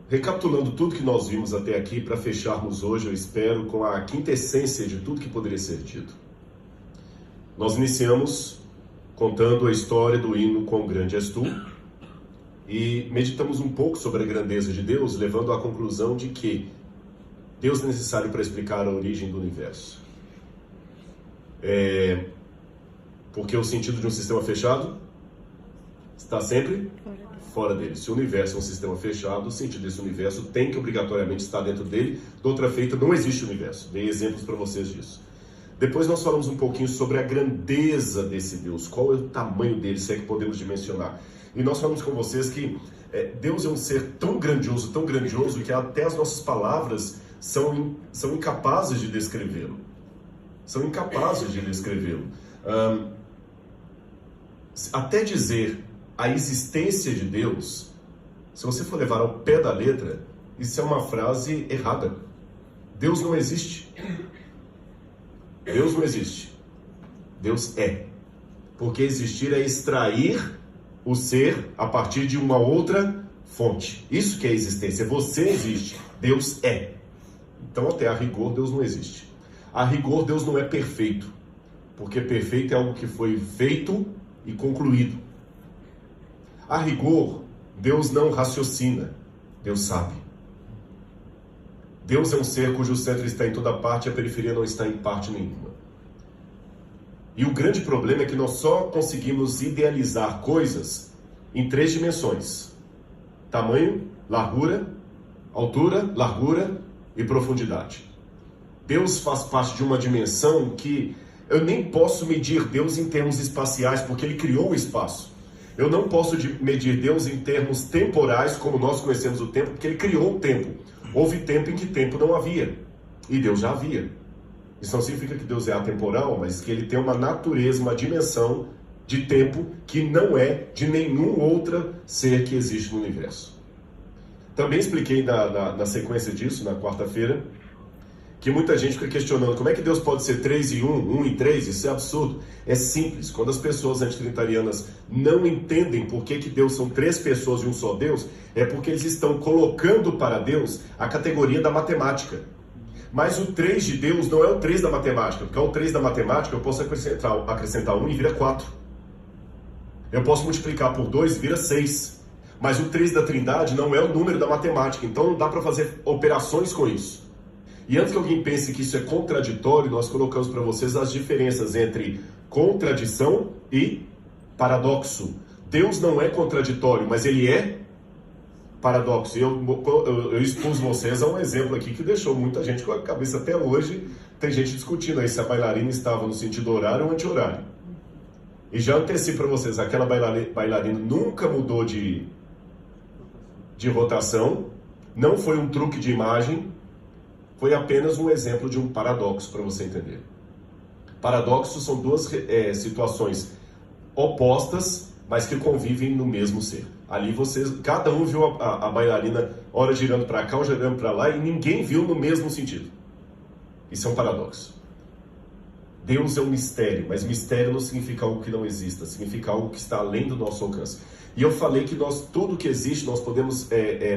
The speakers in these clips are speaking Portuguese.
Recapitulando tudo que nós vimos até aqui, para fecharmos hoje, eu espero, com a quintessência de tudo que poderia ser dito. Nós iniciamos contando a história do hino Quão Grande És Tu, e meditamos um pouco sobre a grandeza de Deus, levando à conclusão de que Deus é necessário para explicar a origem do universo. Porque o sentido de um sistema fechado está sempre fora dele. Se o universo é um sistema fechado, o sentido desse universo tem que obrigatoriamente estar dentro dele. De outra feita, não existe universo. Dei exemplos para vocês disso. Depois nós falamos um pouquinho sobre a grandeza desse Deus. Qual é o tamanho dele, se é que podemos dimensionar. E nós falamos com vocês que Deus é um ser tão grandioso, que até as nossas palavras são incapazes de descrevê-lo. São incapazes de descrevê-lo. Até dizer a existência de Deus, se você for levar ao pé da letra, isso é uma frase errada. Deus não existe. Deus não existe. Deus é. Porque existir é extrair o ser a partir de uma outra fonte. Isso que é existência. Você existe. Deus é. Então, até a rigor, Deus não existe. A rigor, Deus não é perfeito. Porque perfeito é algo que foi feito e concluído. A rigor, Deus não raciocina, Deus sabe. Deus é um ser cujo centro está em toda parte e a periferia não está em parte nenhuma. E o grande problema é que nós só conseguimos idealizar coisas em 3 dimensões: tamanho, largura, altura, largura e profundidade. Deus faz parte de uma dimensão que eu nem posso medir Deus em termos espaciais, porque Ele criou o espaço. Eu não posso medir Deus em termos temporais, como nós conhecemos o tempo, porque Ele criou o tempo. Houve tempo em que tempo não havia, e Deus já havia. Isso não significa que Deus é atemporal, mas que Ele tem uma natureza, uma dimensão de tempo que não é de nenhum outro ser que existe no universo. Também expliquei na sequência disso, na quarta-feira, que muita gente fica questionando como é que Deus pode ser 3 em 1, 1 em 3, isso é absurdo. É simples, quando as pessoas antitrinitarianas não entendem por que Deus são 3 pessoas e um só Deus, é porque eles estão colocando para Deus a categoria da matemática. Mas o 3 de Deus não é o 3 da matemática, porque o 3 da matemática eu posso acrescentar 1 e vira 4. Eu posso multiplicar por 2 e vira 6. Mas o 3 da Trindade não é o número da matemática, então não dá para fazer operações com isso. E antes que alguém pense que isso é contraditório, nós colocamos para vocês as diferenças entre contradição e paradoxo. Deus não é contraditório, mas Ele é paradoxo. Eu expus vocês a um exemplo aqui que deixou muita gente com a cabeça até hoje. Tem gente discutindo aí se a bailarina estava no sentido horário ou anti-horário. E já antecipo para vocês, aquela bailarina nunca mudou de rotação, não foi um truque de imagem, foi apenas um exemplo de um paradoxo para você entender. Paradoxos são 2 situações opostas, mas que convivem no mesmo ser. Ali cada um viu a bailarina ora girando para cá, ou girando para lá, e ninguém viu no mesmo sentido. Isso é um paradoxo. Deus é um mistério, mas mistério não significa algo que não exista, significa algo que está além do nosso alcance. E eu falei que tudo que existe, nós podemos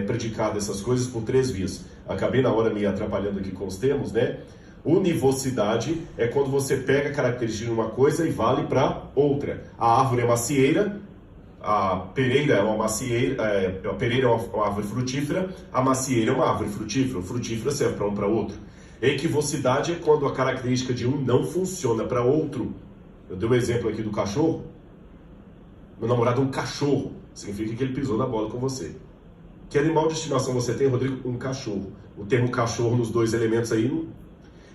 predicar dessas coisas por 3 vias. Acabei na hora me atrapalhando aqui com os termos, né? Univocidade é quando você pega a característica de uma coisa e vale para outra. A árvore é macieira, a pereira é uma macieira, a pereira é uma árvore frutífera, a macieira é uma árvore frutífera. O frutífero serve para um para outro. Equivocidade é quando a característica de um não funciona para outro. Eu dei um exemplo aqui do cachorro. Meu namorado é um cachorro. Significa que ele pisou na bola com você. Que animal de estimação você tem, Rodrigo? Um cachorro. O termo cachorro nos 2 elementos aí.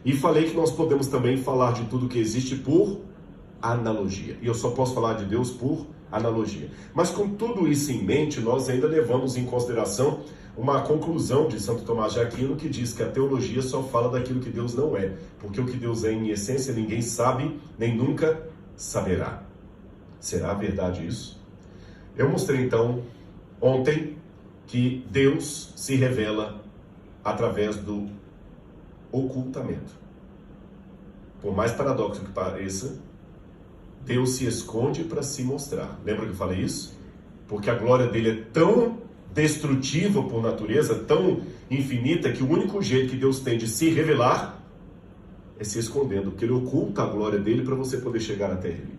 E falei que nós podemos também falar de tudo que existe por analogia. E eu só posso falar de Deus por analogia. Mas com tudo isso em mente, nós ainda levamos em consideração uma conclusão de Santo Tomás de Aquino, que diz que a teologia só fala daquilo que Deus não é. Porque o que Deus é em essência ninguém sabe, nem nunca saberá. Será verdade isso? Eu mostrei então, ontem, que Deus se revela através do ocultamento. Por mais paradoxo que pareça, Deus se esconde para se mostrar. Lembra que eu falei isso? Porque a glória dele é tão destrutiva por natureza, tão infinita, que o único jeito que Deus tem de se revelar é se escondendo, porque Ele oculta a glória dele para você poder chegar até Ele.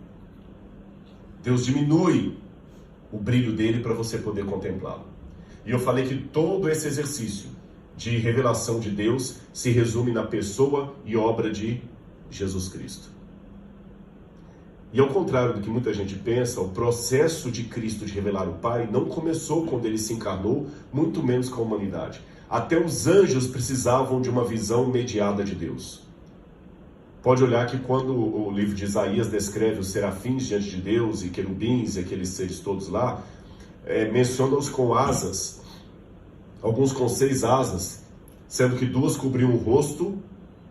Deus diminui o brilho dele para você poder contemplá-lo. E eu falei que todo esse exercício de revelação de Deus se resume na pessoa e obra de Jesus Cristo. E ao contrário do que muita gente pensa, o processo de Cristo de revelar o Pai não começou quando Ele se encarnou, muito menos com a humanidade. Até os anjos precisavam de uma visão mediada de Deus. Pode olhar que quando o livro de Isaías descreve os serafins diante de Deus, e querubins, e aqueles seres todos lá, menciona-os com asas, alguns com 6 asas, sendo que 2 cobriam o rosto,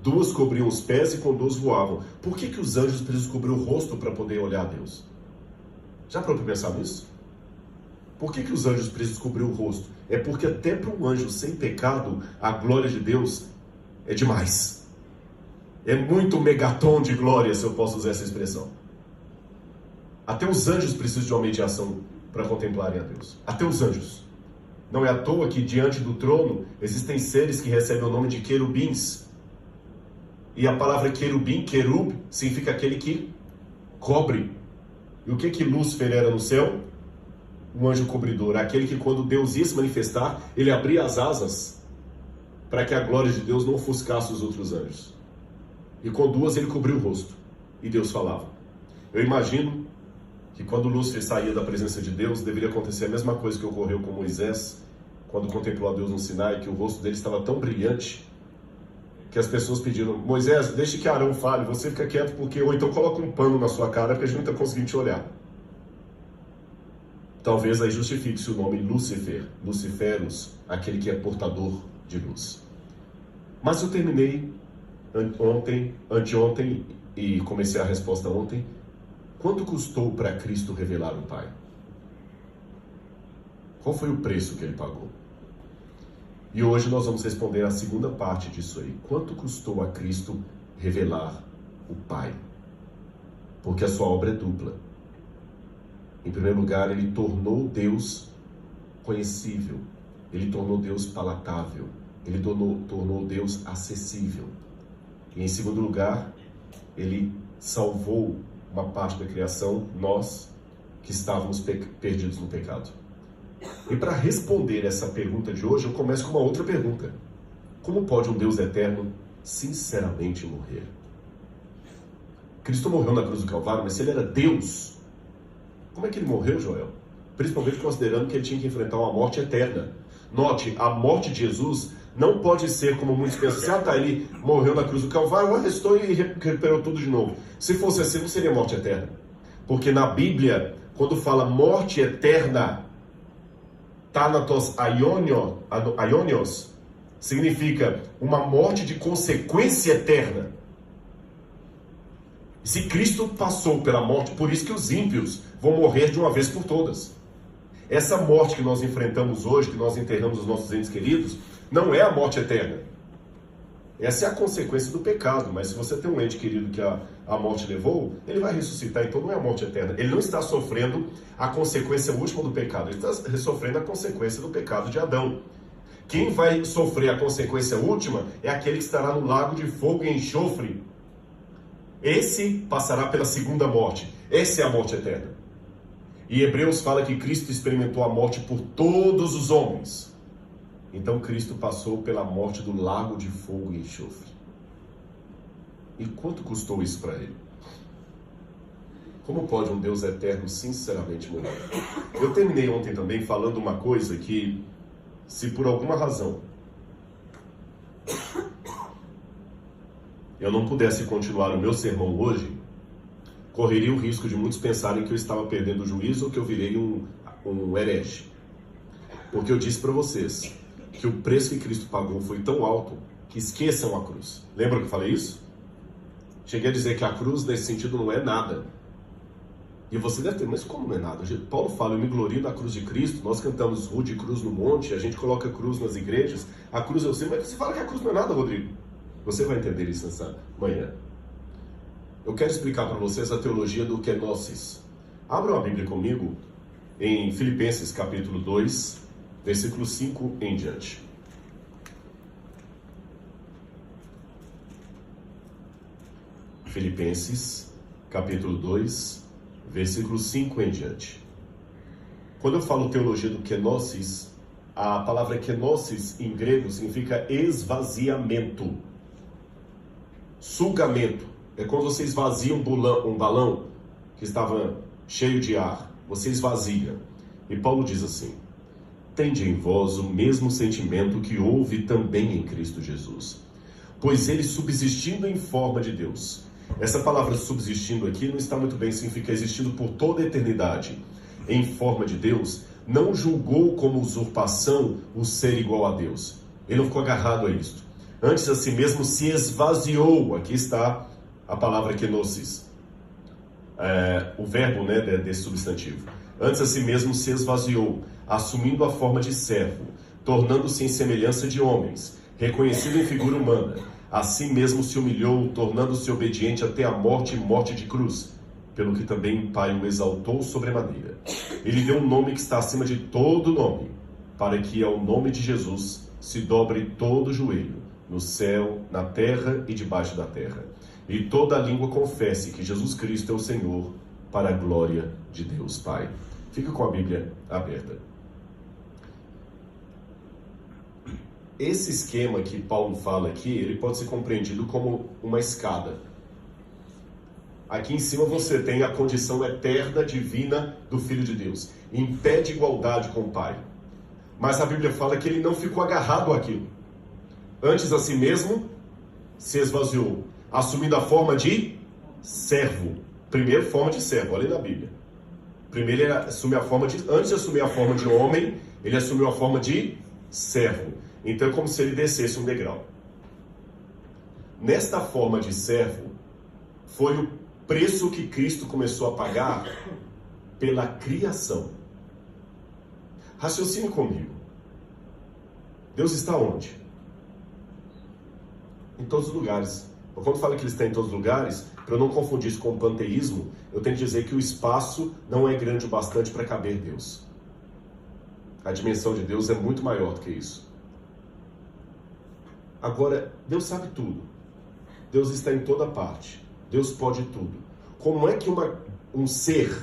2 cobriam os pés e com 2 voavam. Por que os anjos precisam cobrir o rosto para poder olhar a Deus? Já parou para pensar nisso? Por que os anjos precisam cobrir o rosto? É porque até para um anjo sem pecado, a glória de Deus é demais. É muito megatom de glória, se eu posso usar essa expressão. Até os anjos precisam de uma mediação para contemplarem a Deus. Até os anjos. Não é à toa que diante do trono existem seres que recebem o nome de querubins. E a palavra querubim, querub, significa aquele que cobre. E o que Lúcifer era no céu? Um anjo cobridor. Aquele que quando Deus ia se manifestar, ele abria as asas para que a glória de Deus não ofuscasse os outros anjos. E com 2 ele cobriu o rosto. E Deus falava. Eu imagino que quando Lúcifer saía da presença de Deus, deveria acontecer a mesma coisa que ocorreu com Moisés, quando contemplou a Deus no Sinai, que o rosto dele estava tão brilhante, que as pessoas pediram: Moisés, deixe que Arão fale, você fica quieto, porque ou então coloca um pano na sua cara, porque a gente não está conseguindo te olhar. Talvez aí justifique-se o nome Lúcifer, Luciferus, aquele que é portador de luz. Mas eu terminei anteontem, e comecei a resposta ontem. Quanto custou para Cristo revelar o Pai? Qual foi o preço que Ele pagou? E hoje nós vamos responder a segunda parte disso aí. Quanto custou a Cristo revelar o Pai? Porque a sua obra é dupla. Em primeiro lugar, Ele tornou Deus conhecível. Ele tornou Deus palatável. Ele tornou Deus acessível. E em segundo lugar, Ele salvou uma parte da criação, nós que estávamos perdidos no pecado. E para responder essa pergunta de hoje, eu começo com uma outra pergunta. Como pode um Deus eterno sinceramente morrer? Cristo morreu na cruz do Calvário, mas se Ele era Deus, como é que Ele morreu, Joel? Principalmente considerando que Ele tinha que enfrentar uma morte eterna. Note, a morte de Jesus não pode ser como muitos pensam assim: ele morreu na cruz do Calvário, restou e recuperou tudo de novo. Se fosse assim, não seria morte eterna. Porque na Bíblia, quando fala morte eterna, thanatos aionios, significa uma morte de consequência eterna. Se Cristo passou pela morte, por isso que os ímpios vão morrer de uma vez por todas. Essa morte que nós enfrentamos hoje, que nós enterramos os nossos entes queridos, não é a morte eterna. Essa é a consequência do pecado, mas se você tem um ente querido que a morte levou, ele vai ressuscitar, então não é a morte eterna. Ele não está sofrendo a consequência última do pecado, ele está sofrendo a consequência do pecado de Adão. Quem vai sofrer a consequência última é aquele que estará no lago de fogo e enxofre. Esse passará pela segunda morte. Essa é a morte eterna. E Hebreus fala que Cristo experimentou a morte por todos os homens. Então Cristo passou pela morte do lago de fogo e enxofre. E quanto custou isso para Ele? Como pode um Deus eterno sinceramente morrer? Eu terminei ontem também falando uma coisa que, se por alguma razão eu não pudesse continuar o meu sermão hoje, correria o risco de muitos pensarem que eu estava perdendo o juízo ou que eu virei um herege. Porque eu disse para vocês que o preço que Cristo pagou foi tão alto que esqueçam a cruz. Lembram que eu falei isso? Cheguei a dizer que a cruz, nesse sentido, não é nada. E você deve ter, mas como não é nada? Paulo fala: eu me glorio na cruz de Cristo. Nós cantamos Rude Cruz no Monte, a gente coloca cruz nas igrejas. A cruz eu sei, mas você fala que a cruz não é nada, Rodrigo. Você vai entender isso nessa manhã. Eu quero explicar para vocês a teologia do kenosis. Abram a Bíblia comigo em Filipenses capítulo 2, versículo 5 em diante. Filipenses, capítulo 2, versículo 5 em diante. Quando eu falo teologia do kenosis, a palavra kenosis em grego significa esvaziamento, sugamento. É quando você esvazia um balão que estava cheio de ar, você esvazia. E Paulo diz assim: tende em vós o mesmo sentimento que houve também em Cristo Jesus, pois ele, subsistindo em forma de Deus. Essa palavra subsistindo aqui não está muito bem, significa existindo por toda a eternidade em forma de Deus, não julgou como usurpação o ser igual a Deus. Ele não ficou agarrado a isto. Antes a si mesmo se esvaziou. Aqui está a palavra kenosis, o verbo, né, desse substantivo. Antes a si mesmo se esvaziou, assumindo a forma de servo, tornando-se em semelhança de homens, reconhecido em figura humana. Assim mesmo se humilhou, tornando-se obediente até a morte e morte de cruz, pelo que também o Pai o exaltou sobremaneira. Ele deu um nome que está acima de todo nome, para que ao nome de Jesus se dobre todo o joelho, no céu, na terra e debaixo da terra, e toda a língua confesse que Jesus Cristo é o Senhor, para a glória de Deus Pai. Fica com a Bíblia aberta. Esse esquema que Paulo fala aqui, ele pode ser compreendido como uma escada. Aqui em cima você tem a condição eterna, divina do Filho de Deus, em pé de igualdade com o Pai. Mas a Bíblia fala que ele não ficou agarrado àquilo. Antes a si mesmo se esvaziou, assumindo a forma de servo. Primeiro, forma de servo, olha na Bíblia. Primeiro ele assume a forma de... Antes de assumir a forma de homem, ele assumiu a forma de servo. Então é como se ele descesse um degrau. Nesta forma de servo, foi o preço que Cristo começou a pagar pela criação. Raciocine comigo. Deus está onde? Em todos os lugares. Quando fala que Ele está em todos os lugares, para eu não confundir isso com o panteísmo, eu tenho que dizer que o espaço não é grande o bastante para caber Deus. A dimensão de Deus é muito maior do que isso. Agora, Deus sabe tudo. Deus está em toda parte. Deus pode tudo. Como é que um ser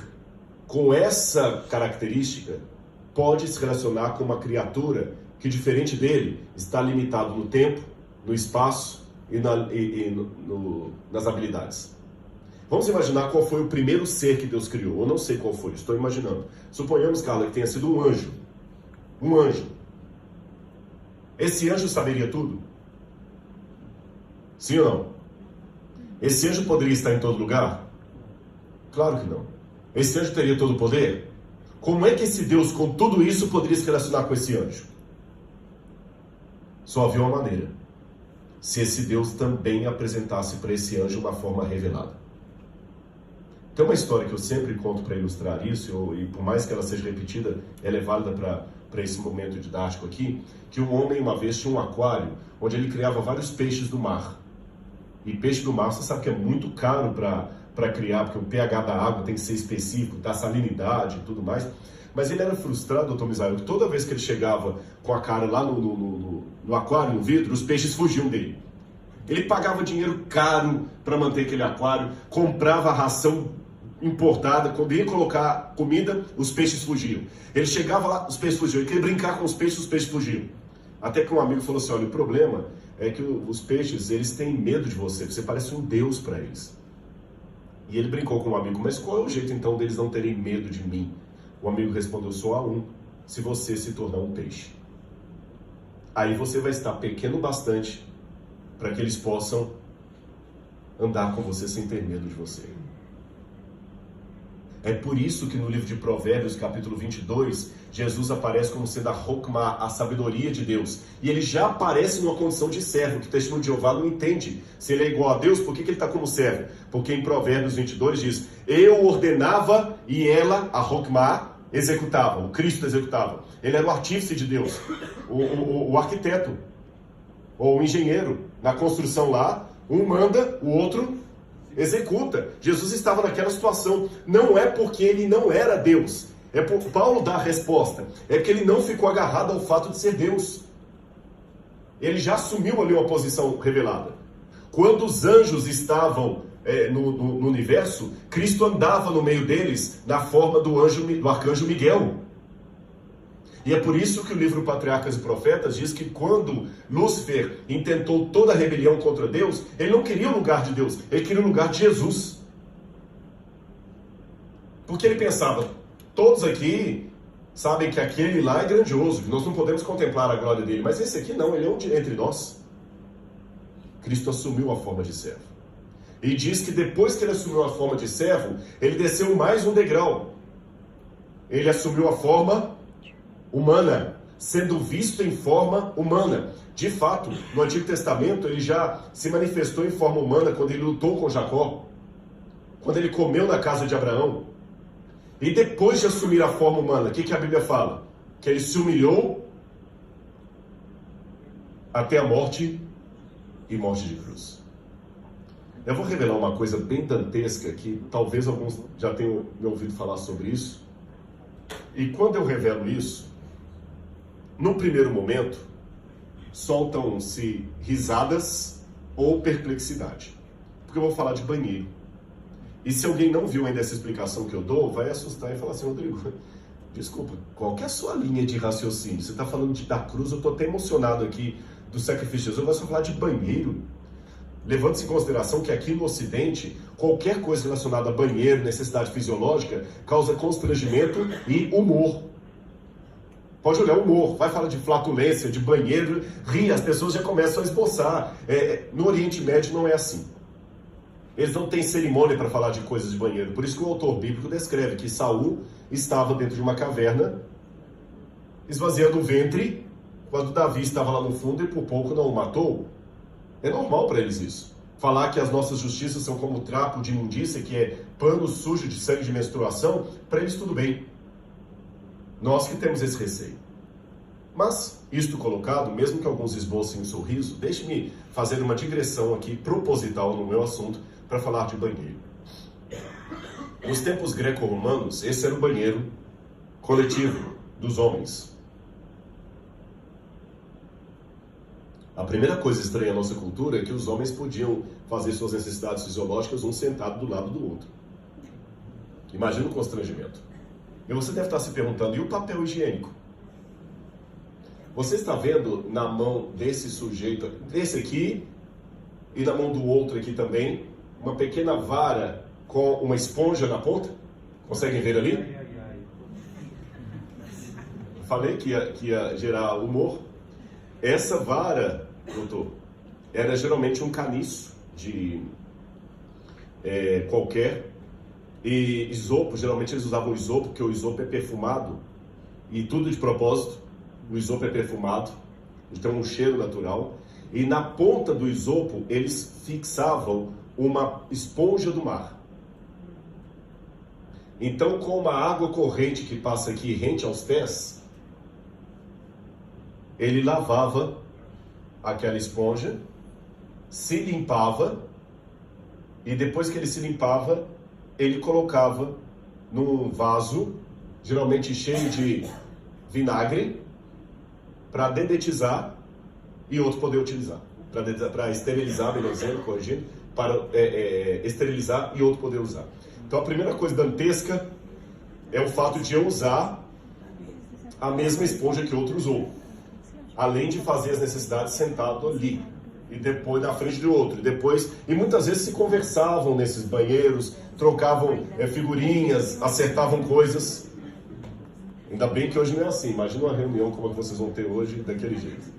com essa característica pode se relacionar com uma criatura que, diferente dele, está limitado no tempo, no espaço e nas habilidades? Vamos imaginar qual foi o primeiro ser que Deus criou. Eu não sei qual foi, estou imaginando. Suponhamos, Carla, que tenha sido um anjo. Um anjo. Esse anjo saberia tudo? Sim ou não? Esse anjo poderia estar em todo lugar? Claro que não. Esse anjo teria todo o poder? Como é que esse Deus, com tudo isso, poderia se relacionar com esse anjo? Só havia uma maneira. Se esse Deus também apresentasse para esse anjo uma forma revelada. Tem uma história que eu sempre conto para ilustrar isso, e por mais que ela seja repetida, ela é válida para esse momento didático aqui, que um homem uma vez tinha um aquário onde ele criava vários peixes do mar. E peixe do mar, você sabe que é muito caro para criar, porque o pH da água tem que ser específico, da salinidade e tudo mais. Mas ele era frustrado, Dr. Misael, que toda vez que ele chegava com a cara lá no aquário, no vidro, os peixes fugiam dele. Ele pagava dinheiro caro para manter aquele aquário, comprava a ração importada, quando ia colocar comida, os peixes fugiam. Ele chegava lá, os peixes fugiam. Ele queria brincar com os peixes fugiam. Até que um amigo falou assim, olha, o problema é que os peixes, eles têm medo de você parece um deus para eles. E ele brincou com um amigo, mas qual é o jeito então deles não terem medo de mim? O amigo respondeu, só há um, se você se tornar um peixe. Aí você vai estar pequeno bastante para que eles possam andar com você sem ter medo de você. É por isso que no livro de Provérbios, capítulo 22, Jesus aparece como sendo a Hokmah, a sabedoria de Deus. E ele já aparece numa condição de servo, que o testemunho de Jeová não entende. Se ele é igual a Deus, por que ele está como servo? Porque em Provérbios 22 diz, eu ordenava e ela, a Hokmah, executava, o Cristo executava. Ele era o artífice de Deus, o arquiteto, ou o engenheiro. Na construção lá, um manda, o outro executa. Jesus estava naquela situação. Não é porque ele não era Deus, Paulo dá a resposta. É que ele não ficou agarrado ao fato de ser Deus. Ele já assumiu ali uma posição revelada. Quando os anjos estavam no universo, Cristo andava no meio deles na forma do arcanjo Miguel. E é por isso que o livro Patriarcas e Profetas diz que quando Lúcifer intentou toda a rebelião contra Deus, ele não queria o lugar de Deus, ele queria o lugar de Jesus. Porque ele pensava, todos aqui sabem que aquele lá é grandioso, que nós não podemos contemplar a glória dele, mas esse aqui não, ele é um entre nós. Cristo assumiu a forma de servo. E diz que depois que ele assumiu a forma de servo, ele desceu mais um degrau. Ele assumiu a forma humana, sendo visto em forma humana. De fato, no Antigo Testamento, ele já se manifestou em forma humana quando ele lutou com Jacó, quando ele comeu na casa de Abraão. E depois de assumir a forma humana, o que a Bíblia fala? Que ele se humilhou até a morte e morte de cruz. Eu vou revelar uma coisa bem dantesca que talvez alguns já tenham me ouvido falar sobre isso. E quando eu revelo isso, no primeiro momento, soltam-se risadas ou perplexidade. Porque eu vou falar de banheiro. E se alguém não viu ainda essa explicação que eu dou, vai assustar e falar assim, Rodrigo, desculpa, qual que é a sua linha de raciocínio? Você está falando da cruz, eu estou até emocionado aqui do sacrifício de Jesus, vai só falar de banheiro. Levando-se em consideração que aqui no Ocidente, qualquer coisa relacionada a banheiro, necessidade fisiológica, causa constrangimento e humor. Pode olhar o humor, vai falar de flatulência, de banheiro, ri, as pessoas já começam a esboçar. No Oriente Médio não é assim. Eles não têm cerimônia para falar de coisas de banheiro. Por isso que o autor bíblico descreve que Saul estava dentro de uma caverna, esvaziando o ventre, quando Davi estava lá no fundo e por pouco não o matou. É normal para eles isso. Falar que as nossas justiças são como trapo de imundícia, que é pano sujo de sangue de menstruação, para eles tudo bem. Nós que temos esse receio. Mas, isto colocado, mesmo que alguns esbocem um sorriso, deixe-me fazer uma digressão aqui proposital no meu assunto para falar de banheiro. Nos tempos greco-romanos, esse era o banheiro coletivo dos homens. A primeira coisa estranha à nossa cultura é que os homens podiam fazer suas necessidades fisiológicas um sentado do lado do outro. Imagina o constrangimento. E você deve estar se perguntando, e o papel higiênico? Você está vendo na mão desse sujeito, desse aqui, e na mão do outro aqui também, uma pequena vara com uma esponja na ponta? Conseguem ver ali? Falei que ia gerar humor. Essa vara, doutor, era geralmente um caniço de qualquer, e isopo, geralmente eles usavam isopo, porque o isopo é perfumado, e tudo de propósito, o isopo é perfumado, então um cheiro natural, e na ponta do isopo eles fixavam uma esponja do mar. Então, com uma água corrente que passa aqui rente aos pés, ele lavava aquela esponja, se limpava, e depois que ele se limpava, ele colocava num vaso, geralmente cheio de vinagre, para dedetizar e outro poder utilizar. Para esterilizar, melhor dizendo, corrigindo, para esterilizar e outro poder usar. Então a primeira coisa dantesca é o fato de eu usar a mesma esponja que outro usou. Além de fazer as necessidades sentado ali, e depois na frente do outro, e muitas vezes se conversavam nesses banheiros, trocavam figurinhas, acertavam coisas. Ainda bem que hoje não é assim. Imagina uma reunião como a que vocês vão ter hoje, daquele jeito.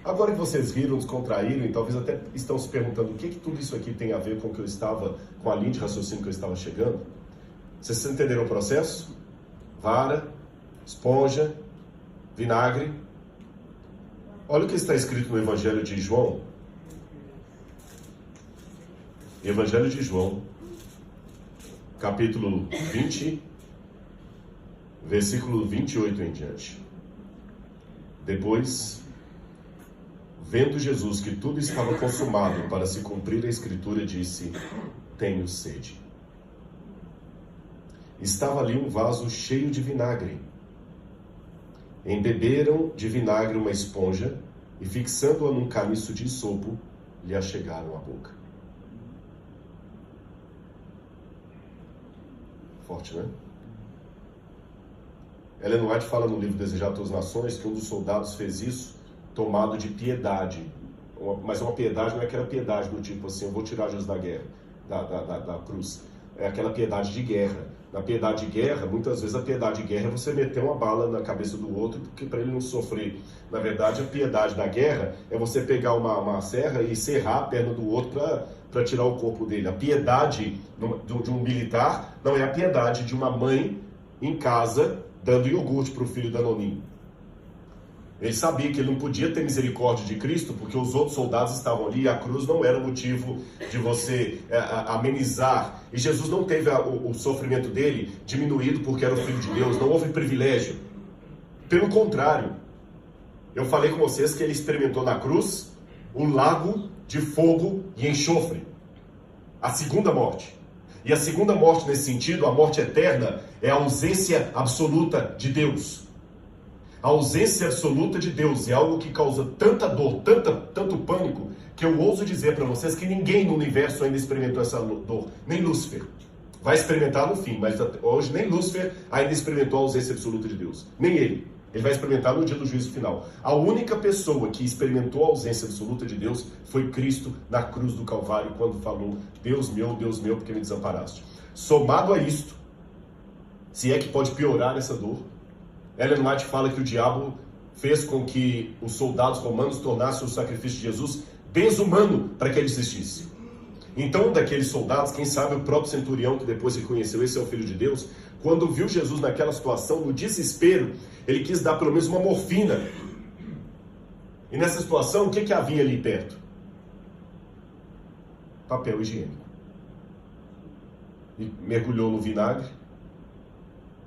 Agora que vocês riram, descontraíram, e talvez até estão se perguntando o que tudo isso aqui tem a ver com o que eu estava, com a linha de raciocínio que eu estava chegando, vocês entenderam o processo? Vara, esponja, vinagre. Olha o que está escrito no Evangelho de João. Evangelho de João, capítulo 20, versículo 28 em diante. Depois, vendo Jesus que tudo estava consumado para se cumprir a Escritura, disse: tenho sede. Estava ali um vaso cheio de vinagre. Embeberam de vinagre uma esponja e, fixando-a num caniço de isopo, lhe achegaram à boca. Forte, né? Ellen White fala no livro Desejar a Todas as Nações que um dos soldados fez isso tomado de piedade. Mas uma piedade não é aquela piedade do tipo assim, eu vou tirar Jesus da guerra, da cruz. É aquela piedade de guerra. Na piedade de guerra, muitas vezes a piedade de guerra é você meter uma bala na cabeça do outro porque para ele não sofrer. Na verdade, a piedade da guerra é você pegar uma serra e serrar a perna do outro para tirar o corpo dele. A piedade de um militar não é a piedade de uma mãe em casa dando iogurte para o filho da noninha. Ele sabia que ele não podia ter misericórdia de Cristo porque os outros soldados estavam ali e a cruz não era motivo de você amenizar. E Jesus não teve o sofrimento dele diminuído porque era o Filho de Deus, não houve privilégio. Pelo contrário, eu falei com vocês que ele experimentou na cruz o lago de fogo e enxofre, a segunda morte. E a segunda morte nesse sentido, a morte eterna, é a ausência absoluta de Deus. A ausência absoluta de Deus é algo que causa tanta dor, tanto pânico, que eu ouso dizer para vocês que ninguém no universo ainda experimentou essa dor, nem Lúcifer. Vai experimentar no fim, mas hoje nem Lúcifer ainda experimentou a ausência absoluta de Deus. Nem ele. Ele vai experimentar no dia do juízo final. A única pessoa que experimentou a ausência absoluta de Deus foi Cristo na cruz do Calvário, quando falou, Deus meu, porque me desamparaste. Somado a isto, se é que pode piorar essa dor, Ellen White fala que o diabo fez com que os soldados romanos tornassem o sacrifício de Jesus desumano para que ele desistisse. Então, daqueles soldados, quem sabe o próprio centurião, que depois reconheceu esse é o Filho de Deus, quando viu Jesus naquela situação, no desespero, ele quis dar pelo menos uma morfina. E nessa situação, o que havia ali perto? Papel higiênico. E mergulhou no vinagre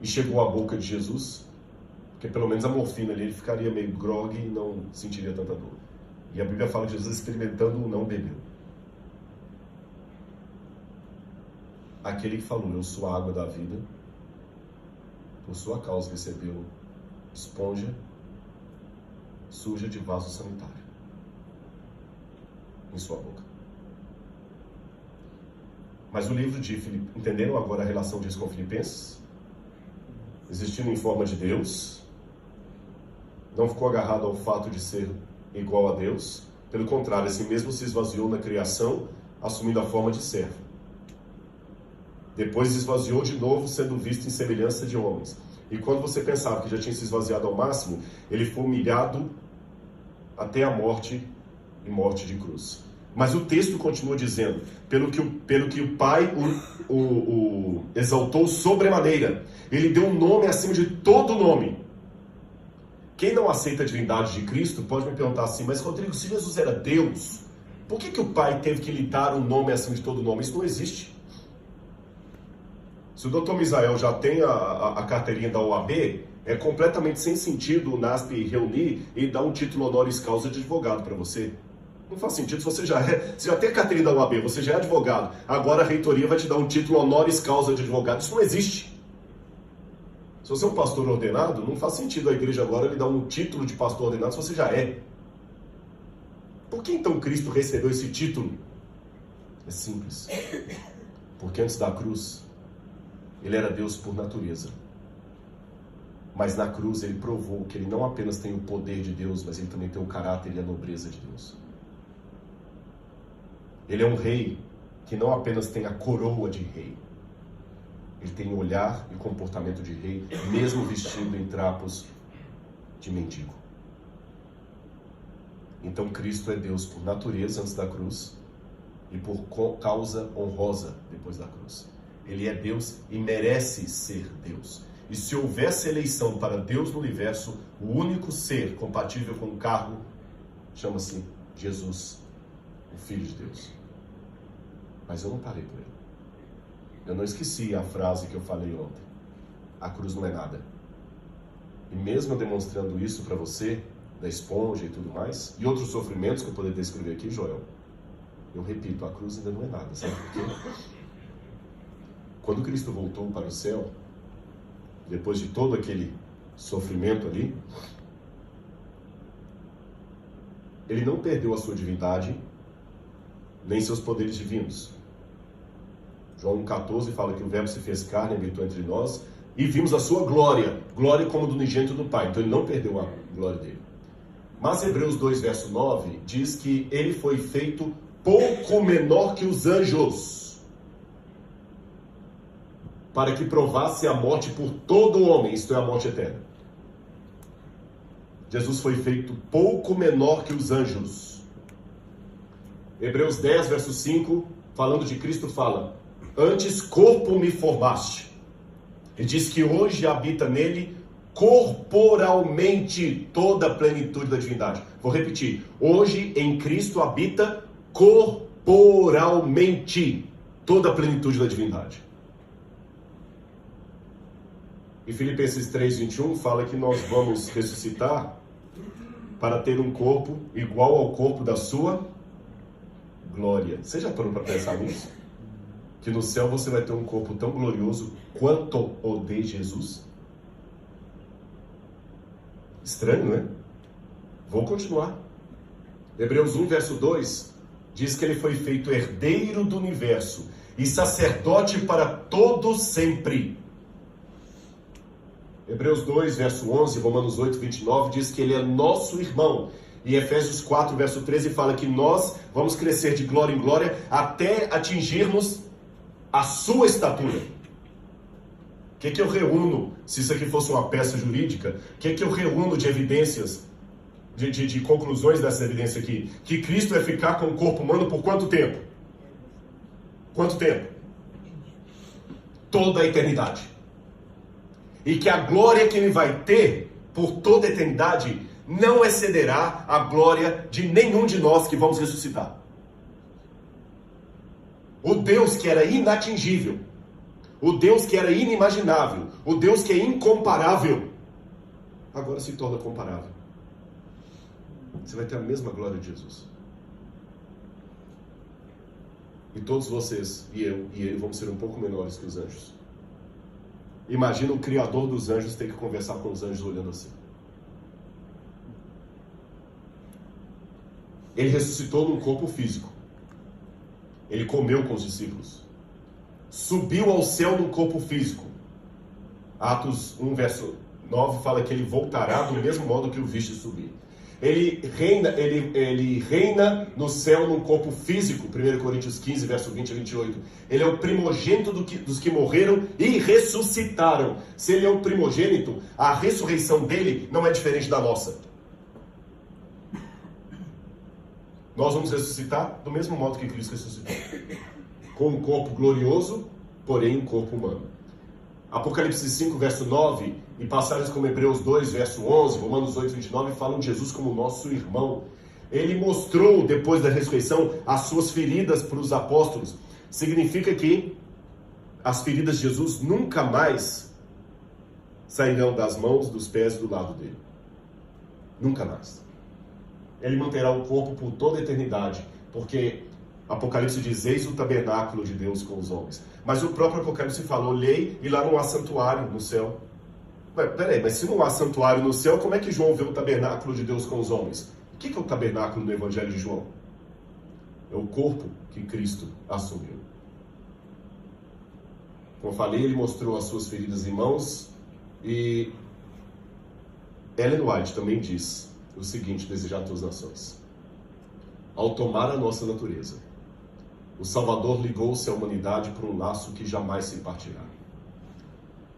e chegou à boca de Jesus, porque pelo menos a morfina ali, ele ficaria meio grogue e não sentiria tanta dor. E a Bíblia fala de Jesus experimentando o não bebeu. Aquele que falou, eu sou a água da vida, por sua causa recebeu esponja suja de vaso sanitário em sua boca. Mas o livro de Filipenses, entenderam agora a relação disso com Filipenses? Existindo em forma de Deus, não ficou agarrado ao fato de ser igual a Deus, pelo contrário, assim mesmo se esvaziou na criação, assumindo a forma de servo. Depois esvaziou de novo, sendo visto em semelhança de homens. E quando você pensava que já tinha se esvaziado ao máximo, ele foi humilhado até a morte e morte de cruz. Mas o texto continua dizendo, pelo que o Pai o exaltou sobremaneira, ele deu um nome acima de todo nome. Quem não aceita a divindade de Cristo pode me perguntar assim, mas Rodrigo, se Jesus era Deus, por que o Pai teve que lhe dar um nome acima de todo nome? Isso não existe. Se o Dr. Misael já tem a carteirinha da OAB, é completamente sem sentido o NASP reunir e dar um título honoris causa de advogado para você. Não faz sentido, se você já tem a carteirinha da OAB, você já é advogado, agora a reitoria vai te dar um título honoris causa de advogado. Isso não existe. Se você é um pastor ordenado, não faz sentido a igreja agora lhe dar um título de pastor ordenado se você já é. Por que então Cristo recebeu esse título? É simples. Porque antes da cruz, ele era Deus por natureza. Mas na cruz ele provou que ele não apenas tem o poder de Deus, mas ele também tem o caráter e a nobreza de Deus. Ele é um rei que não apenas tem a coroa de rei, ele tem o olhar e o comportamento de rei, mesmo vestido em trapos de mendigo. Então Cristo é Deus por natureza antes da cruz e por causa honrosa depois da cruz. Ele é Deus e merece ser Deus. E se houvesse eleição para Deus no universo, o único ser compatível com o cargo chama-se Jesus, o Filho de Deus. Mas eu não parei por ele. Eu não esqueci a frase que eu falei ontem. A cruz não é nada. E mesmo eu demonstrando isso para você, da esponja e tudo mais, e outros sofrimentos que eu poderia descrever aqui, Joel, eu repito, a cruz ainda não é nada. Sabe por quê? Quando Cristo voltou para o céu, depois de todo aquele sofrimento ali, ele não perdeu a sua divindade, nem seus poderes divinos. João 1,14 fala que o Verbo se fez carne e habitou entre nós, e vimos a sua glória, glória como do unigênito do Pai. Então ele não perdeu a glória dele. Mas Hebreus 2, verso 9, diz que ele foi feito pouco menor que os anjos, para que provasse a morte por todo o homem, isto é, a morte eterna. Jesus foi feito pouco menor que os anjos. Hebreus 10, verso 5, falando de Cristo, fala: antes corpo me formaste. Ele diz que hoje habita nele corporalmente toda a plenitude da divindade. Vou repetir: hoje em Cristo habita corporalmente toda a plenitude da divindade. E Filipenses 3:21 fala que nós vamos ressuscitar para ter um corpo igual ao corpo da sua glória. Você já parou para pensar nisso? Que no céu você vai ter um corpo tão glorioso quanto o de Jesus? Estranho, né? Vou continuar. Hebreus 1, verso 2 diz que ele foi feito herdeiro do universo e sacerdote para todo sempre. Hebreus 2, verso 11, Romanos 8, 29 diz que ele é nosso irmão. E Efésios 4, verso 13 fala que nós vamos crescer de glória em glória até atingirmos a sua estatura. O que eu reúno, se isso aqui fosse uma peça jurídica, o que eu reúno de evidências, de conclusões dessa evidência aqui? Que Cristo vai ficar com o corpo humano por quanto tempo? Quanto tempo? Toda a eternidade. E que a glória que ele vai ter por toda a eternidade não excederá a glória de nenhum de nós que vamos ressuscitar. O Deus que era inatingível, o Deus que era inimaginável, o Deus que é incomparável, agora se torna comparável. Você vai ter a mesma glória de Jesus. E todos vocês, e eu, e ele, vamos ser um pouco menores que os anjos. Imagina o Criador dos anjos ter que conversar com os anjos olhando assim. Ele ressuscitou num corpo físico. Ele comeu com os discípulos. Subiu ao céu num corpo físico. Atos 1, verso 9 fala que ele voltará do mesmo modo que o viste subir. Ele reina no céu num corpo físico. 1 Coríntios 15, verso 20 a 28. Ele é o primogênito dos que morreram e ressuscitaram. Se ele é o primogênito, a ressurreição dele não é diferente da nossa. Nós vamos ressuscitar do mesmo modo que Cristo ressuscitou. Com um corpo glorioso, porém um corpo humano. Apocalipse 5, verso 9, e passagens como Hebreus 2, verso 11, Romanos 8, 29, falam de Jesus como nosso irmão. Ele mostrou, depois da ressurreição, as suas feridas para os apóstolos. Significa que as feridas de Jesus nunca mais sairão das mãos, dos pés e do lado dele. Nunca mais. Ele manterá o corpo por toda a eternidade, porque Apocalipse diz: eis o tabernáculo de Deus com os homens. Mas o próprio Apocalipse fala: olhei e lá não há santuário no céu. Peraí, mas se não há santuário no céu, como é que João vê o tabernáculo de Deus com os homens? O que é o tabernáculo no Evangelho de João? É o corpo que Cristo assumiu. Como eu falei, ele mostrou as suas feridas em mãos, e Ellen White também diz o seguinte: desejar a tuas nações. Ao tomar a nossa natureza, o Salvador ligou-se à humanidade por um laço que jamais se partirá.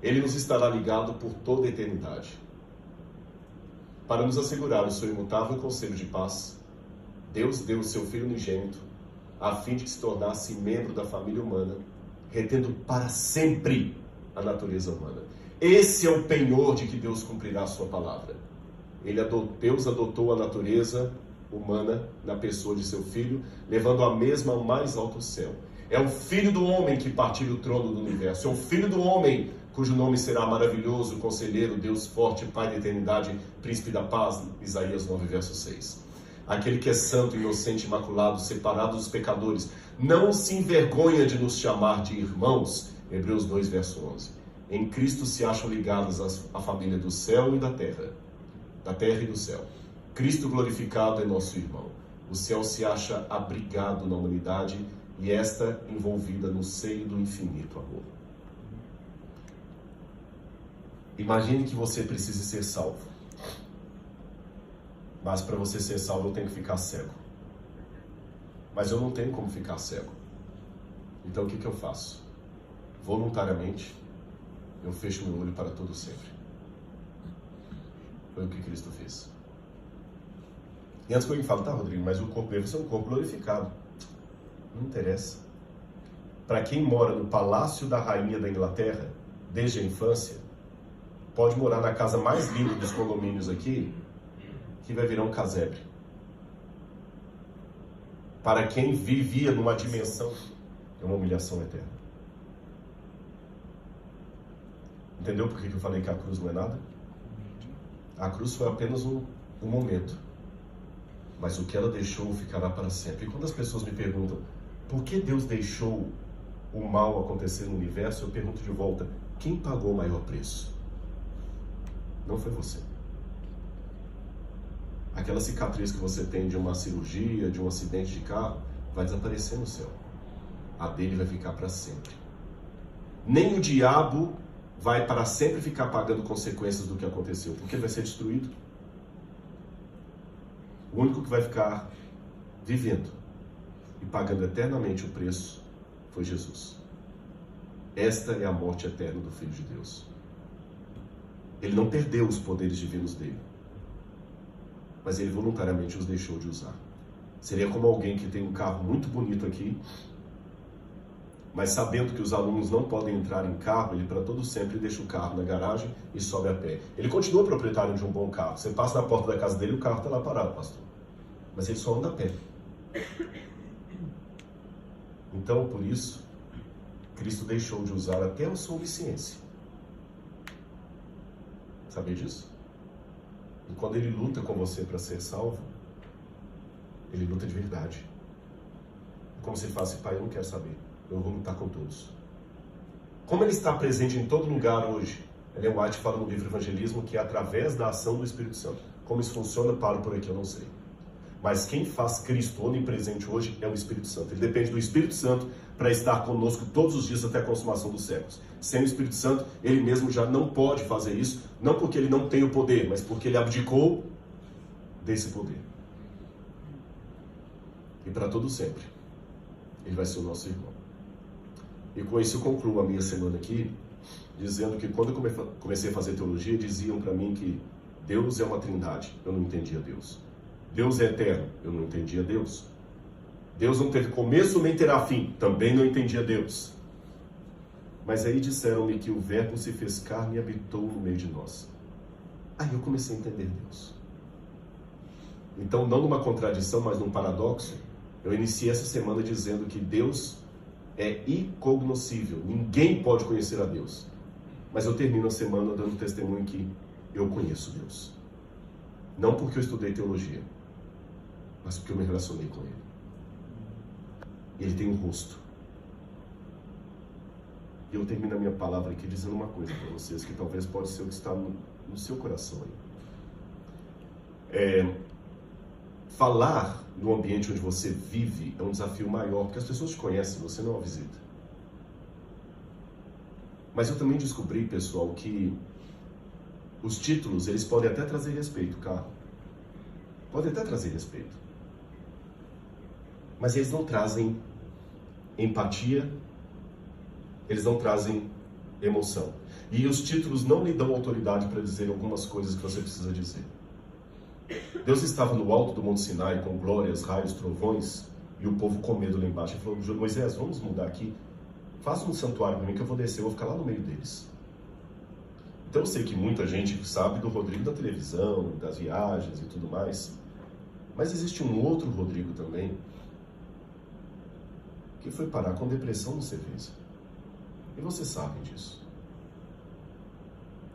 Ele nos estará ligado por toda a eternidade. Para nos assegurar o seu imutável conselho de paz, Deus deu o seu Filho unigênito, a fim de que se tornasse membro da família humana, retendo para sempre a natureza humana. Esse é o penhor de que Deus cumprirá a sua palavra. Deus adotou a natureza humana na pessoa de seu Filho, levando a mesma ao mais alto céu. É o Filho do homem que partilha o trono do universo. É o Filho do homem cujo nome será maravilhoso, conselheiro, Deus forte, Pai da eternidade, príncipe da paz. Isaías 9, verso 6. Aquele que é santo, inocente, imaculado, separado dos pecadores, não se envergonha de nos chamar de irmãos Hebreus 2, verso 11. Em Cristo se acham ligadas a família do céu e da terra e do céu. Cristo glorificado é nosso irmão. O céu se acha abrigado na humanidade e esta envolvida no seio do infinito amor. Imagine que você precise ser salvo. Mas para você ser salvo eu tenho que ficar cego. Mas eu não tenho como ficar cego. Então o que eu faço? Voluntariamente, eu fecho meu olho para todo sempre. Foi o que Cristo fez. E antes que alguém fale, tá, Rodrigo, mas o corpo dele é um corpo glorificado. Não interessa. Para quem mora no palácio da rainha da Inglaterra, desde a infância, pode morar na casa mais linda dos condomínios aqui, que vai virar um casebre. Para quem vivia numa dimensão, é uma humilhação eterna. Entendeu por que eu falei que a cruz não é nada? A cruz foi apenas um momento. Mas o que ela deixou ficará para sempre. E quando as pessoas me perguntam por que Deus deixou o mal acontecer no universo, eu pergunto de volta, quem pagou o maior preço? Não foi você. Aquela cicatriz que você tem de uma cirurgia, de um acidente de carro, vai desaparecer no céu. A dele vai ficar para sempre. Nem o diabo vai para sempre ficar pagando consequências do que aconteceu, porque ele vai ser destruído. O único que vai ficar vivendo e pagando eternamente o preço foi Jesus. Esta é a morte eterna do Filho de Deus. Ele não perdeu os poderes divinos dele, mas ele voluntariamente os deixou de usar. Seria como alguém que tem um carro muito bonito aqui, mas sabendo que os alunos não podem entrar em carro, ele para todo sempre deixa o carro na garagem e sobe a pé. Ele continua proprietário de um bom carro. Você passa na porta da casa dele e o carro está lá parado, pastor. Mas ele só anda a pé. Então, por isso, Cristo deixou de usar até a sua onisciência. Sabia disso? E quando ele luta com você para ser salvo, ele luta de verdade. É como se ele falasse, pai, eu não quero saber. Eu vou lutar com todos. Como ele está presente em todo lugar hoje, Ellen White fala no livro Evangelismo que é através da ação do Espírito Santo. Como isso funciona, paro por aqui, eu não sei. Mas quem faz Cristo onipresente hoje é o Espírito Santo. Ele depende do Espírito Santo para estar conosco todos os dias até a consumação dos séculos. Sem o Espírito Santo, ele mesmo já não pode fazer isso, não porque ele não tem o poder, mas porque ele abdicou desse poder. E para todo sempre, ele vai ser o nosso irmão. E com isso eu concluo a minha semana aqui, dizendo que quando eu comecei a fazer teologia, diziam para mim que Deus é uma trindade. Eu não entendia Deus. Deus é eterno. Eu não entendia Deus. Deus não teve começo nem terá fim. Também não entendia Deus. Mas aí disseram-me que o Verbo se fez carne e habitou no meio de nós. Aí eu comecei a entender Deus. Então, não numa contradição, mas num paradoxo, eu iniciei essa semana dizendo que Deus é incognoscível. Ninguém pode conhecer a Deus. Mas eu termino a semana dando testemunho que eu conheço Deus. Não porque eu estudei teologia, mas porque eu me relacionei com Ele. Ele tem um rosto. E eu termino a minha palavra aqui dizendo uma coisa para vocês, que talvez pode ser o que está no seu coração aí. Falar no ambiente onde você vive é um desafio maior, porque as pessoas te conhecem, você não é uma visita. Mas eu também descobri, pessoal, que os títulos, eles podem até trazer respeito, cara. Podem até trazer respeito. Mas eles não trazem empatia, eles não trazem emoção. E os títulos não lhe dão autoridade para dizer algumas coisas que você precisa dizer. Deus estava no alto do Monte Sinai com glórias, raios, trovões, e o povo com medo lá embaixo. Ele falou, Moisés, vamos mudar aqui. Faça um santuário para mim que eu vou descer, eu vou ficar lá no meio deles. Então eu sei que muita gente sabe do Rodrigo da televisão, das viagens e tudo mais. Mas existe um outro Rodrigo também, que foi parar com depressão no serviço. E vocês sabem disso.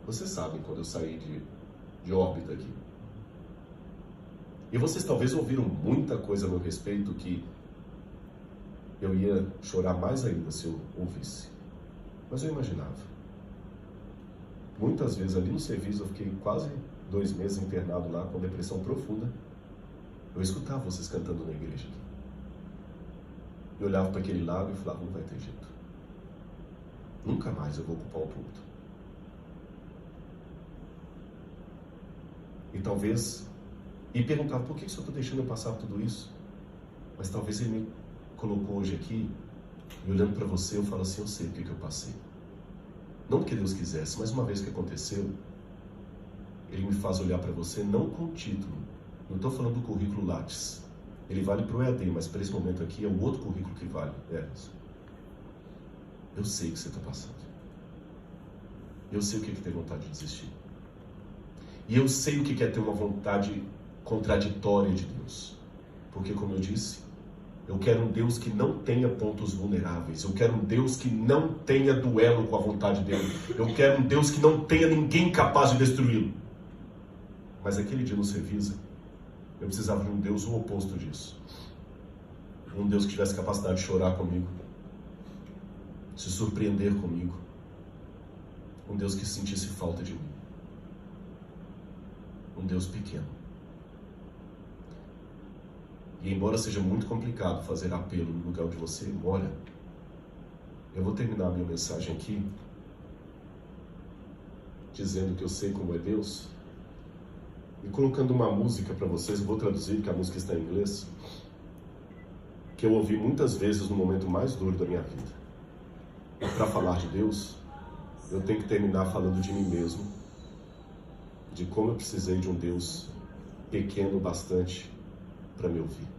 Vocês sabem quando eu saí de órbita aqui. E vocês talvez ouviram muita coisa a meu respeito que eu ia chorar mais ainda se eu ouvisse. Mas eu imaginava. Muitas vezes ali no serviço, eu fiquei quase 2 meses internado lá com depressão profunda. Eu escutava vocês cantando na igreja. Eu olhava para aquele lago e falava, não vai ter jeito. Nunca mais eu vou ocupar o púlpito. E perguntava, por que o Senhor está deixando eu passar tudo isso? Mas talvez Ele me colocou hoje aqui, e olhando para você, eu falo assim, eu sei o que eu passei. Não porque Deus quisesse, mas uma vez que aconteceu, Ele me faz olhar para você, não com o título. Não estou falando do currículo Lattes. Ele vale para o EAD, mas para esse momento aqui é o outro currículo que vale. Eu sei o que você está passando. Eu sei o que é ter vontade de desistir. E eu sei o que é ter uma vontade contraditória de Deus. Porque, como eu disse, eu quero um Deus que não tenha pontos vulneráveis. Eu quero um Deus que não tenha duelo com a vontade dele. Eu quero um Deus que não tenha ninguém capaz de destruí-lo. Mas aquele dia no Servisa, eu precisava de um Deus o oposto disso. Um Deus que tivesse capacidade de chorar comigo, se surpreender comigo. Um Deus que sentisse falta de mim. Um Deus pequeno. E embora seja muito complicado fazer apelo no lugar onde você mora, eu vou terminar a minha mensagem aqui dizendo que eu sei como é Deus e colocando uma música para vocês. Eu vou traduzir porque a música está em inglês, que eu ouvi muitas vezes no momento mais duro da minha vida. E para falar de Deus, eu tenho que terminar falando de mim mesmo, de como eu precisei de um Deus pequeno bastante para me ouvir.